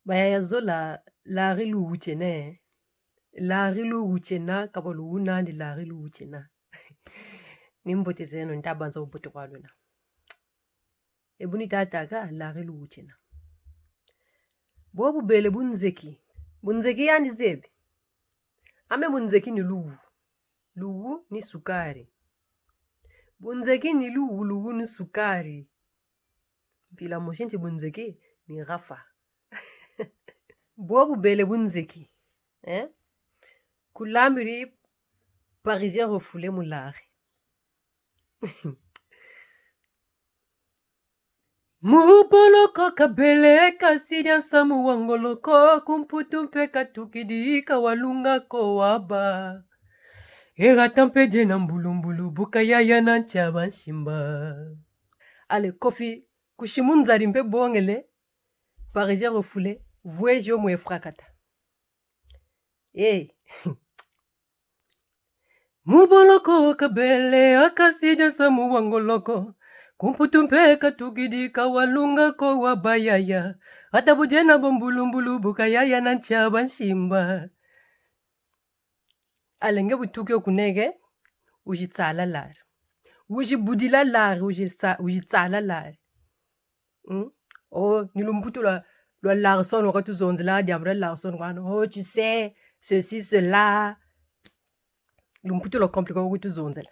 Baya zola lari lu uchene. Lari lu uchena kabolu unandi lari lu uchena. Nimbote zeno ntabanza ubote kwa luna. Ebuni tataka lari lu uchena. Bobu bele bunzeki. Bunzeki yani zebi. Ame bunzeki ni lugu. Lugu ni sukari. Bunzeki ni lugu, lugu ni sukari. Pila moshinti bunzeki ni rafa. Bobu bele bunzeki. Kulambiri parisien refoulé moulari. Mupoloko kabele kasidia samu wangoloko kumputu mpe katukidi kawalunga ko waba. Ega tampeje na mbulumbulu buka yaya na nchaba nshimba. Ale kofi kushimunzari mpe bongele parisien refoulé voyage yo mwe frakata. Muboloko kabele akasidia samu wangoloko kumputumpe katugidi kawalunga ko wabayaya atabujena bombulumbulu bukayaya na nchaba nshimba. Alenge butuke okunege ujitsala lari ujibudila lari ujitsala lari nilumputu lwa larson wakati zonzela diamra larson kwano tu sais ceci cela lumputu lo komplika wakati zonzela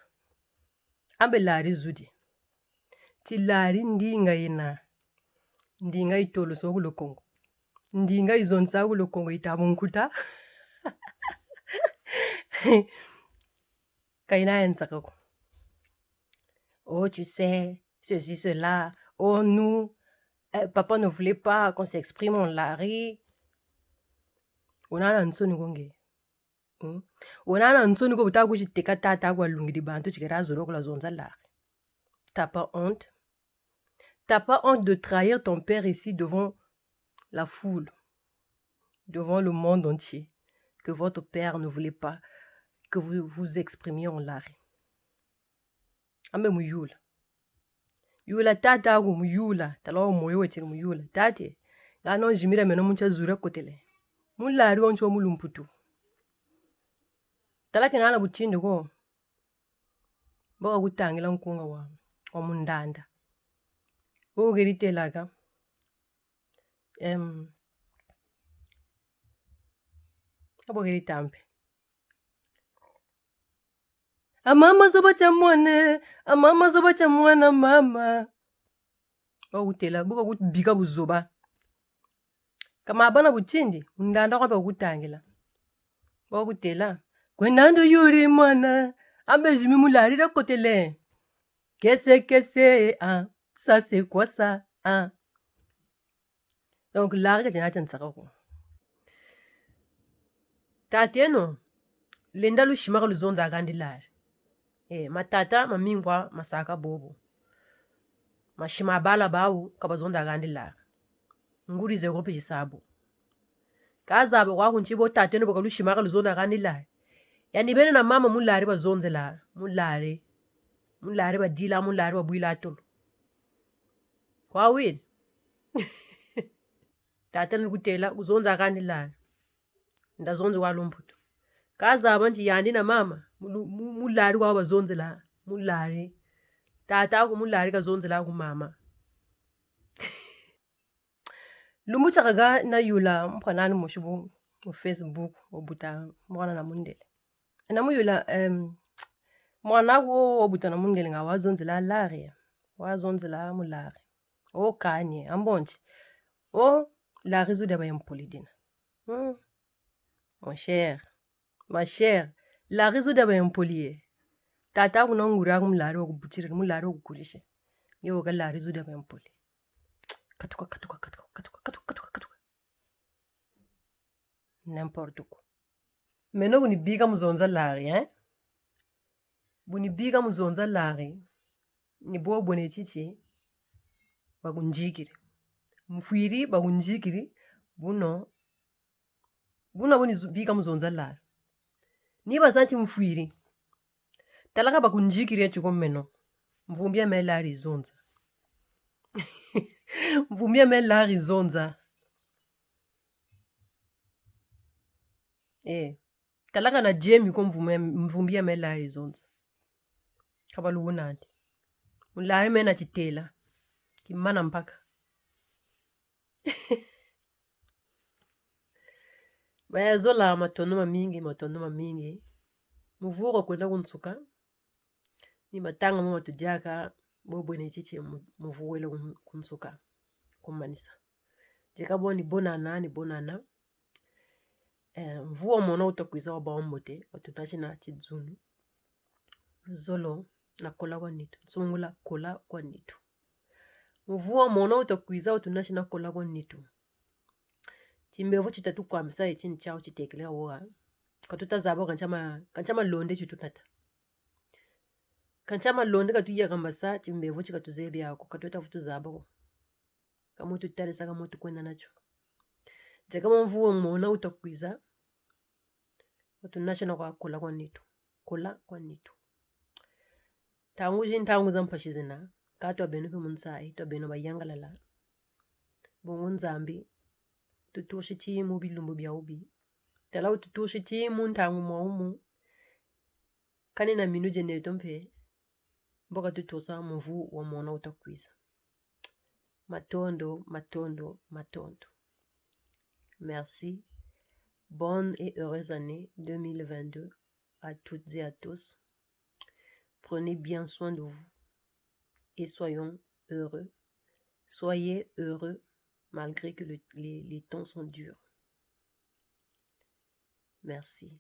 ambe lari zudi ti lari ndinga ina ndinga itolo sogu lo Kongo ndinga izonsa lo Kongo itabunkuta kaina ensaka ko tu sais ceci cela nous papa ne voulait pas qu'on s'exprime en lari onana nsoni konge onana nsoni ko buta kuchiteka tata kwa lungidi bantu chikera zoro kula zonza lari. T'as pas honte? T'as pas honte de trahir ton père ici devant la foule, devant le monde entier, que votre père ne voulait pas que vous vous exprimiez en lari. Ambe muyula. Yula tata agu muyula, talawa moyo wechiri muyula. Tate, gano jimira meno muncha zura kotele. Mulari oncho mulumputu. Talaki nana butindi ko. Boga gutangila nkunga wa mundanda. Boga gerite laga. Boga gerite ampe. Amama zoba chamwane, amama zoba chamwana mama. Boga gutela, boga gutbiga buzoba. Kama abana butindi, mundanda kwa boga gutangila. Boga gutela. Kwenando yuri mwana, ambe jimi mulari da kotele. Kese, ça c'est quoi ça, Donc lari ka jana chansaka ko. Tateno, lenda lu shimaka lu zonza agandi lari. Matata, mamingwa, masaka bobo. Mashima bala bawu, kaba zonza agandi lari. Nguri ze gopi jisabu. Kaza abu kwa kunchibo tateno baka lu shimaka lu zonza agandi lari. Yani bene na mama mulari ba zonze la. Mulari ba dila, mulari ba buila atolo. Kwa win. Tateno kutela, uzonza agandi lari. Nda zonze wa lumputu. Kaza abanti yandi na mama mulari kwa bazonze la mulari tata ku mulari ka zonze la ku mama. Lumbucha kaga na yula mpanani moshibu mu Facebook obuta mwana na mundele. Na muyula mwana wo obuta na mundele nga wazonze la lari wazonze la mulari. Kanye ambonchi. La réseau de bayampolidina. Ma chère, la réseau de bayampolie. Tata kuna ngura kumulari wa kubuchiri mulari wa kukulishe. Yo ga la réseau de bayampolie. Katuka. N'importe quoi. Meno buni biga muzonza lari, Buni biga muzonza lari. Ni bo bone chichi. Bagunjikiri. Mfuiri bagunjikiri. Buni biga muzonza lari. Ni basanti mfuiri. Talaka bagunjikiri ya chuko meno. Mvumbia me lari zonza. Mvumbia me lari zonza. Talaka na jemi ko mvumbia mela izonza. Kabalu unandi. Mulari mena chitela. Kimana mpaka. Baya zola matonoma mingi. Muvuro kwenda kunsuka. Ni matanga mama tujaka. Bobo ni chichi muvuwele kunsuka. Kumanisa. Jeka bo ni bonana. Mvuo mona utakuiza waba omote. Watunashi na chizunu. Zolo na kola kwa nitu. Zungula kola kwa nitu. Mvuo mona utakuiza watunashi na kola kwa nitu. Chimbevo chitatu kwa msa chini chao chitekele wa. Katuta zabo kanchama londe chutunata. Kanchama londe katuja kambasa chimbevo chikatuzebi yako. Katuta futu zabo. Kamutu tarisa kamutu kwenda nacho. Jakama mvuo mona utakuiza watunashi na kola kwa nitu. Kola kwa nitu. Tangu zampashizina. Kato abenu fi munsai. To abenu bayanga lala. Bongon zambi. Tutushi timu bilumbu bia ubi. Talau tutushi timu ntangu mwaumu. Kanina minu jenetompe. Mboka tutosa mvu wa mwana utakuiza. Matondo. Merci. Bonne et heureuse année 2022 à toutes et à tous. Prenez bien soin de vous. Et soyons heureux. Soyez heureux malgré que les temps sont durs. Merci.